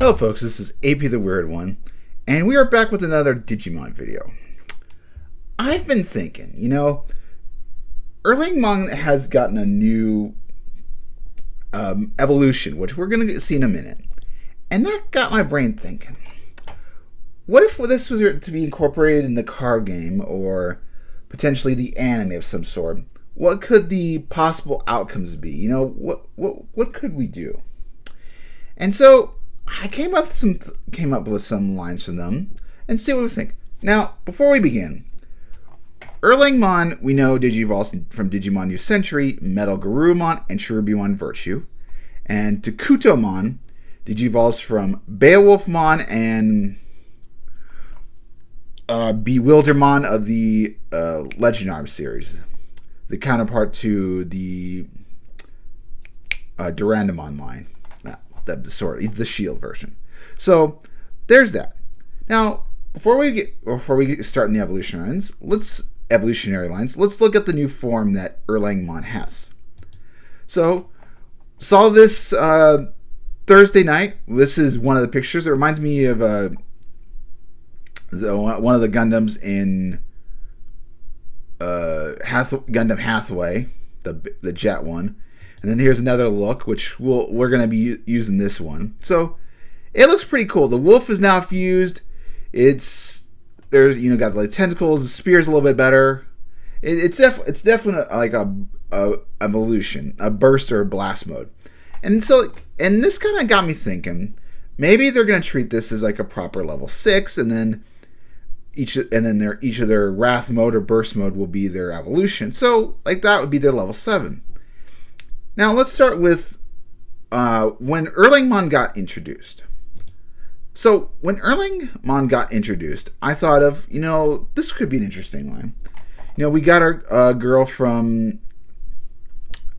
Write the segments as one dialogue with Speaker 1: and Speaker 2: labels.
Speaker 1: Hello folks, this is AP the Weird One, and we are back with another Digimon video. I've been thinking, Erlangmon has gotten a new evolution, which we're going to see in a minute. And that got my brain thinking. What if this was to be incorporated in the card game, or potentially the anime of some sort? What could the possible outcomes be? What could we do? And so I came up with some lines from them and see what we think. Now, before we begin, Erlangmon, we know Digivolves from Digimon New Century, Medieval Gallantmon, and Cherubimon Virtue. And Takutoumon Digivolves from Beowulfmon and Bewildermon of the Legend Arm series, the counterpart to the Durandamon line. It's the shield version. So there's that. Now, before we get started in the evolutionary lines, let's look at the new form that Erlangmon has. So, saw this Thursday night. This is one of the pictures. It reminds me of one of the Gundams in Gundam Hathaway, the jet one. And then here's another look, which we're going to be using this one. So it looks pretty cool. The wolf is now fused. There's got the tentacles. The spear's a little bit better. It's definitely like a evolution, a burst or blast mode. And this kind of got me thinking. Maybe they're going to treat this as like a proper level 6, and then each of their wrath mode or burst mode will be their evolution. So like that would be their level 7. Now, let's start with when Erlangmon got introduced. So, when Erlangmon got introduced, I thought of, this could be an interesting line. We got our girl from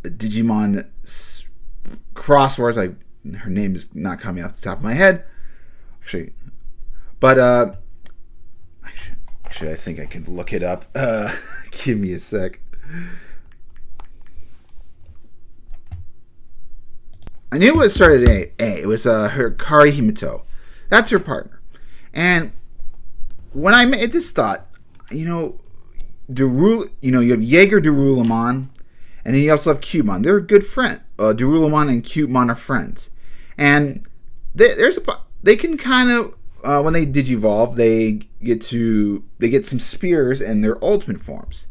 Speaker 1: Digimon Crosswords. Her name is not coming off the top of my head. Actually, I think I can look it up. Give me a sec. I knew it started at A. It was her Kari Himito. That's her partner. And when I made this thought, you have Jaeger Durulamon, and then you also have Cutemon. They're a good friend. Durulamon and Cutemon are friends, and they can kind of when they digivolve, they get some spears in their ultimate forms.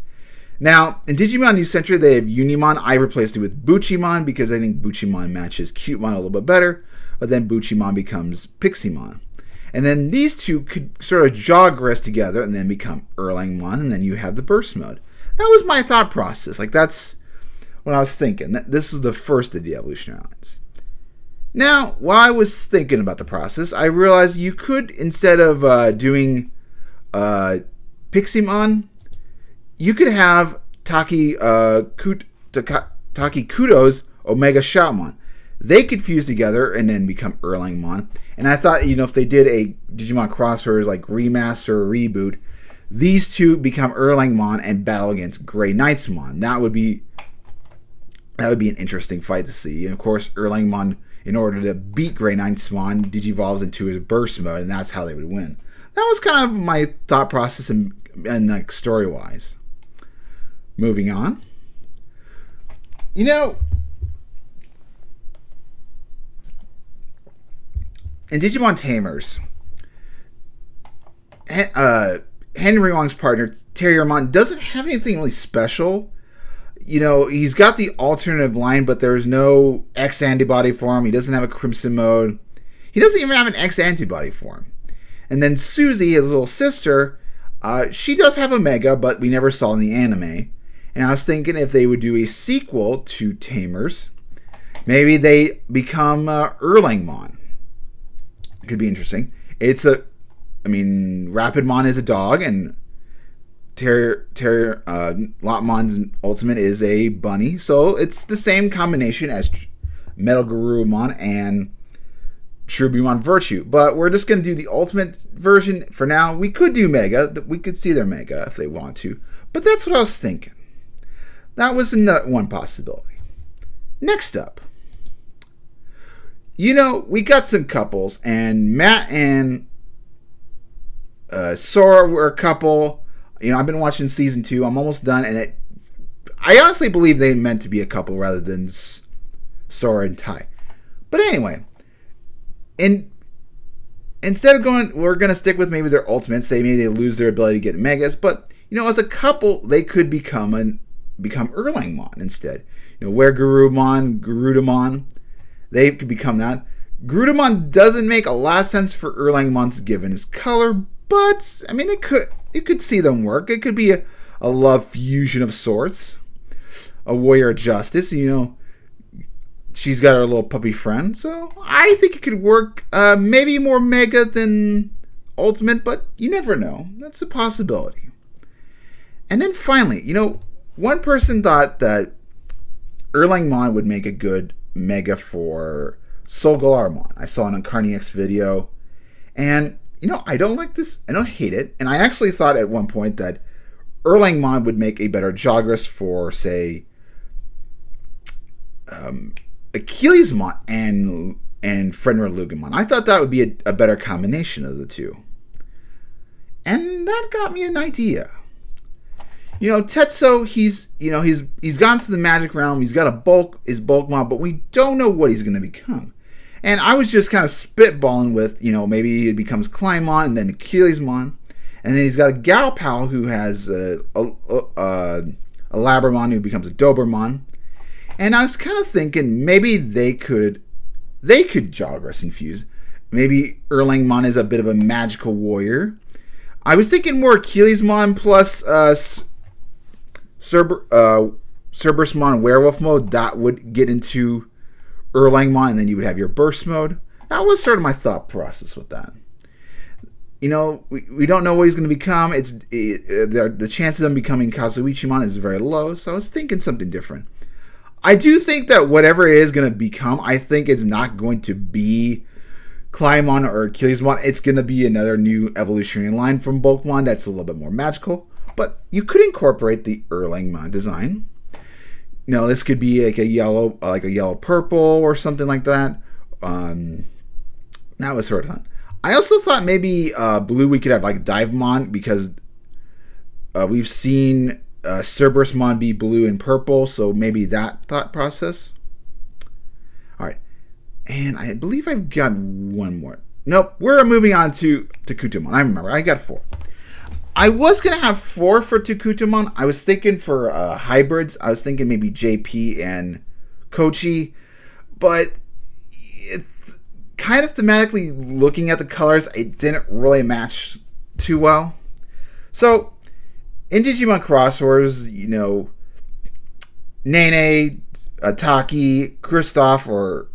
Speaker 1: Now, in Digimon New Century, they have Unimon. I replaced it with Buchimon because I think Buchimon matches Cutemon a little bit better, but then Buchimon becomes Piximon. And then these two could sort of jog rest together and then become Erlangmon, and then you have the burst mode. That was my thought process. Like, that's what I was thinking. This is the first of the evolutionary lines. Now, while I was thinking about the process, I realized you could, instead of doing Piximon, you could have Takikuto's Omega Shoutmon. They could fuse together and then become Erlangmon. And I thought, if they did a Digimon Crosswords like remaster or reboot, these two become Erlangmon and battle against Grey Knightsmon. That would be an interesting fight to see. And of course, Erlangmon, in order to beat Grey Knightsmon, digivolves into his burst mode, and that's how they would win. That was kind of my thought process and like story-wise. Moving on. In Digimon Tamers, Henry Wong's partner, Terriermon, doesn't have anything really special. He's got the alternative line, but there's no X antibody for him. He doesn't have a Crimson mode. He doesn't even have an X antibody for him. And then Susie, his little sister, she does have a Mega, but we never saw in the anime. And I was thinking if they would do a sequel to Tamers, maybe they become Erlangmon. It could be interesting. Rapidmon is a dog, and Lotmon's ultimate is a bunny. So it's the same combination as Medieval Gallantmon and Cherubimon Virtue. But we're just going to do the ultimate version for now. We could do Mega. We could see their Mega if they want to. But that's what I was thinking. That was one possibility. Next up, we got some couples, and Matt and Sora were a couple. I've been watching season 2. I'm almost done, and I honestly believe they meant to be a couple rather than Sora and Tai. But anyway, instead of we're going to stick with maybe their ultimates, say maybe they lose their ability to get megas, but, as a couple, they could become Erlangmon instead. Where Garutamon, they could become that. Garutamon doesn't make a lot of sense for Erlangmon's given his color, but, it could see them work. It could be a love fusion of sorts. A warrior of justice, she's got her little puppy friend, so I think it could work. Maybe more mega than ultimate, but you never know. That's a possibility. And then finally, one person thought that Erlangmon would make a good mega for Solgalarmon. I saw an Incarni-X video, and I don't like this. I don't hate it, and I actually thought at one point that Erlangmon would make a better Jogress for, say, Achillesmon and Fenrir Lugamon. I thought that would be a better combination of the two. And that got me an idea. Tetsuo, he's gone to the magic realm, he's got his Bulkmon, but we don't know what he's going to become. And I was just kind of spitballing with, maybe he becomes Kleinmon and then Achillesmon. And then he's got a Galpal who has a Labramon who becomes a Dobermon. And I was kind of thinking maybe they could Jogress infuse. Maybe Erlangmon is a bit of a magical warrior. I was thinking more Achillesmon plus Cerberusmon Werewolf mode. That would get into Erlangmon, and then you would have your Burst mode. That was sort of my thought process with that. We don't know what he's going to become. The chances of him becoming Kazuichimon is very low, so I was thinking something different. I do think that whatever it is going to become, I think it's not going to be Kleinmon or Achillesmon. It's going to be another new evolutionary line from Bulkmon that's a little bit more magical. But you could incorporate the Erlangmon design. This could be like a yellow purple or something like that. That was sort of fun. I also thought maybe blue we could have like Divemon, because we've seen Cerberusmon be blue and purple, so maybe that thought process. Alright. And I believe I've got one more. Nope, we're moving on to Takutoumon. I remember, I got 4. I was going to have 4 for Takutoumon. I was thinking for hybrids. I was thinking maybe JP and Kochi. But kind of thematically looking at the colors, it didn't really match too well. So, in Digimon Crosswords, Nene, Taki, Kristoff, or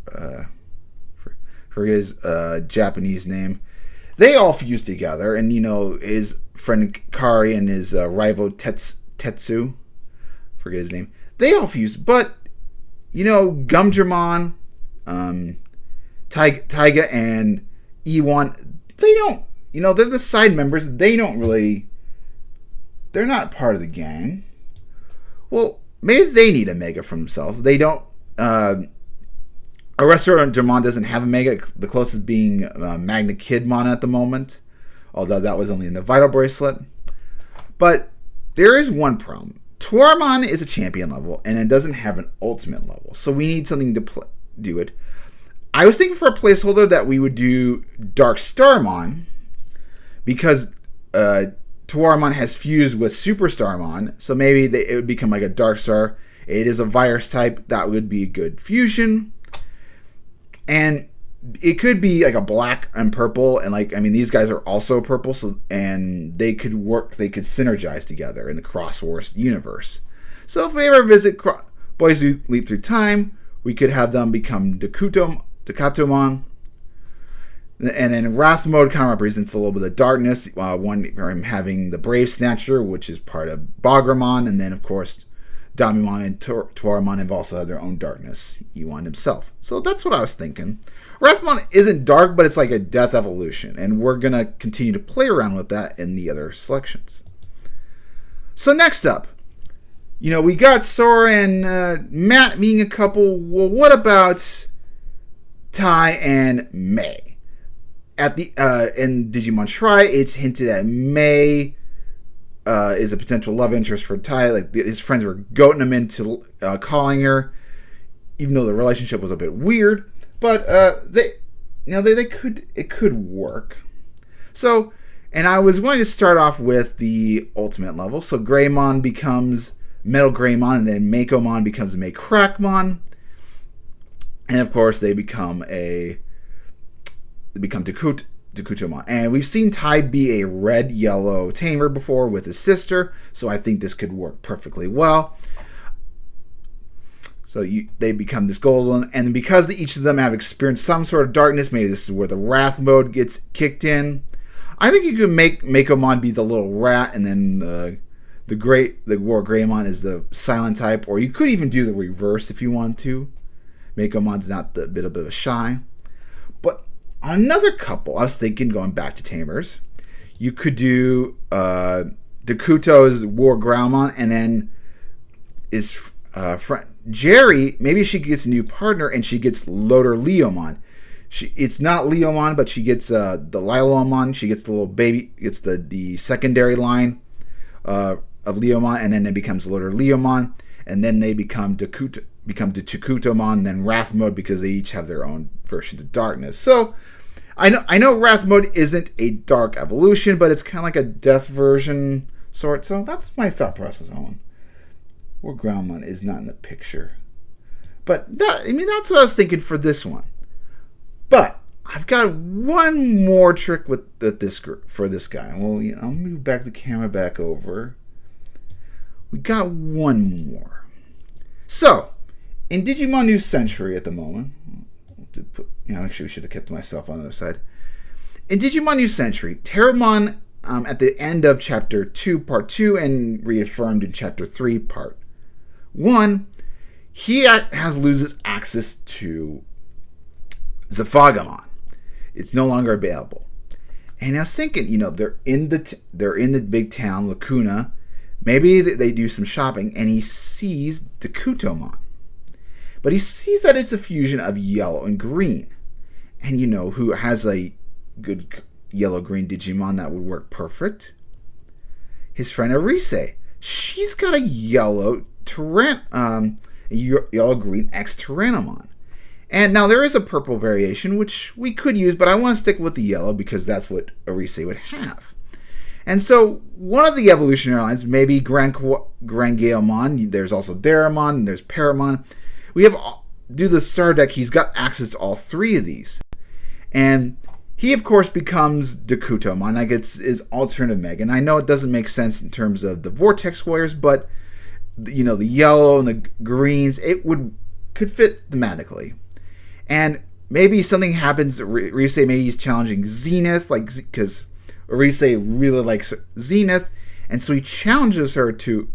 Speaker 1: for his Japanese name, they all fused together, and his friend Kari and his rival Tetsu, forget his name, they all fused. But Gumdramon, Taiga, and Ewan, they don't. They're the side members. They're not part of the gang. Well, maybe they need a mega for themselves. They don't. Arrestor and Dramon doesn't have a mega, the closest being Magna Kidmon at the moment, although that was only in the Vital Bracelet. But there is one problem. Tuarmon is a champion level, and it doesn't have an ultimate level, so we need something to do it. I was thinking for a placeholder that we would do Dark Starmon, because Tuarmon has fused with Superstarmon, so maybe it would become like a Dark Star. It is a virus type. That would be a good fusion. And it could be like a black and purple, and these guys are also purple, and they could synergize together in the Crosswars universe. So if we ever visit Boys Who Leap Through Time, we could have them become Takutoumon. And then Wrath mode kind of represents a little bit of darkness. One from having the Brave Snatcher, which is part of Bagramon, and then of course Damimon and Tuarmon have also had their own darkness. Ewan himself. So that's what I was thinking. Wrathmon isn't dark, but it's like a death evolution, and we're gonna continue to play around with that in the other selections. So next up, we got Sora and Matt being a couple. Well, what about Tai and Mei. At the in Digimon Try, it's hinted at Mei is a potential love interest for Tai. Like his friends were goading him into calling her, even though the relationship was a bit weird. But it could work. So, and I was going to start off with the ultimate level. So Greymon becomes Metal Greymon, and then Makomon becomes May Crackmon, and of course they become Takutoumon. And we've seen Tai be a red-yellow tamer before with his sister, so I think this could work perfectly well. So they become this golden, and because each of them have experienced some sort of darkness, maybe this is where the Wrath mode gets kicked in. I think you could make Makomon be the little rat, and then the War Greymon is the silent type, or you could even do the reverse if you want to. Makomon's not a bit of a shy. But another couple, I was thinking, going back to Tamers, you could do Dakuto's War Greymon, and then his friend Jerry, maybe she gets a new partner and she gets Loader Leomon. It's not Leomon, but she gets the Lilomon. She gets the little baby, gets the secondary line of Leomon, and then it becomes Loader Leomon, and then they become the Takutoumon, then Wrath mode, because they each have their own versions of darkness. So I know Wrath mode isn't a dark evolution, but it's kind of like a death version sort. So that's my thought process on War Greymon is not in the picture. But that's what I was thinking for this one. But I've got one more trick with this for this guy. Well, I'll move the camera back over. We got one more. So, in Digimon New Century at the moment, actually we should have kept myself on the other side. In Digimon New Century, Terramon, at the end of Chapter 2, Part 2, and reaffirmed in Chapter 3, Part 1, he loses access to Zavagamon. It's no longer available. And I was thinking, they're in the big town, Lacuna. Maybe they do some shopping, and he sees Takutoumon. But he sees that it's a fusion of yellow and green. And who has a good yellow-green Digimon that would work perfect? His friend Arise. She's got a yellow-green X-Tyrannomon. And now there is a purple variation, which we could use, but I want to stick with the yellow because that's what Arise would have. And so one of the evolutionary lines, maybe Grangalemon, there's also Daramon, and there's Paramon. We have, due to the star deck, he's got access to all three of these. And he, of course, becomes Takutoumon, like it's his alternative Meg. And I know it doesn't make sense in terms of the Vortex Warriors, but, the yellow and the greens, could fit thematically. And maybe something happens to Arise, maybe he's challenging Zenith, because Arise really likes Zenith, and so he challenges her to,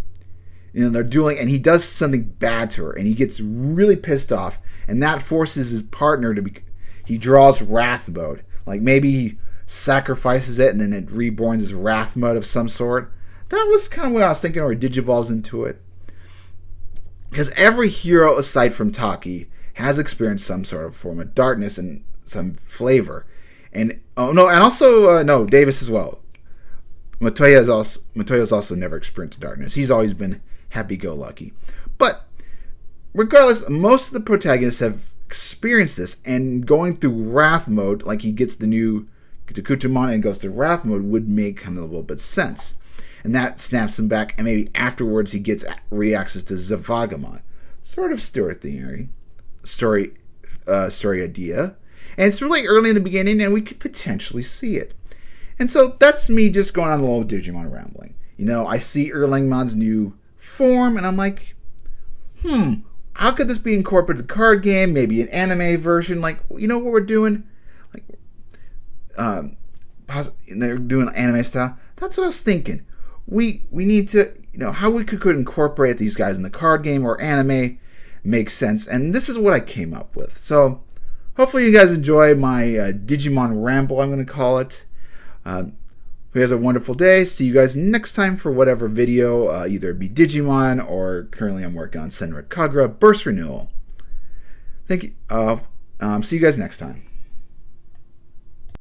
Speaker 1: they're dueling, and he does something bad to her, and he gets really pissed off, and that forces his partner he draws Wrath mode. Like maybe he sacrifices it, and then it reborns as Wrath mode of some sort. That was kind of what I was thinking, or it digivolves into it. Because every hero, aside from Taki, has experienced some sort of form of darkness and some flavor. And Davis as well. Matoya's also never experienced darkness. He's always been happy-go-lucky. But regardless, most of the protagonists have experienced this, and going through Wrath mode, like he gets the new Takutoumon and goes to Wrath mode, would make kind of a little bit sense. And that snaps him back, and maybe afterwards he gets re-access to Zavagamon. Sort of story idea. And it's really early in the beginning, and we could potentially see it. And so that's me just going on a little Digimon rambling. I see Erlangmon's new form, and I'm like, how could this be incorporated in the card game? Maybe an anime version, what we're doing? They're doing anime style. That's what I was thinking. We need to, how we could incorporate these guys in the card game or anime makes sense. And this is what I came up with. So hopefully you guys enjoy my Digimon Ramble, I'm going to call it. Hope you guys have a wonderful day. See you guys next time for whatever video, either be Digimon or currently I'm working on Senran Kagura Burst Renewal. Thank you. See you guys next time.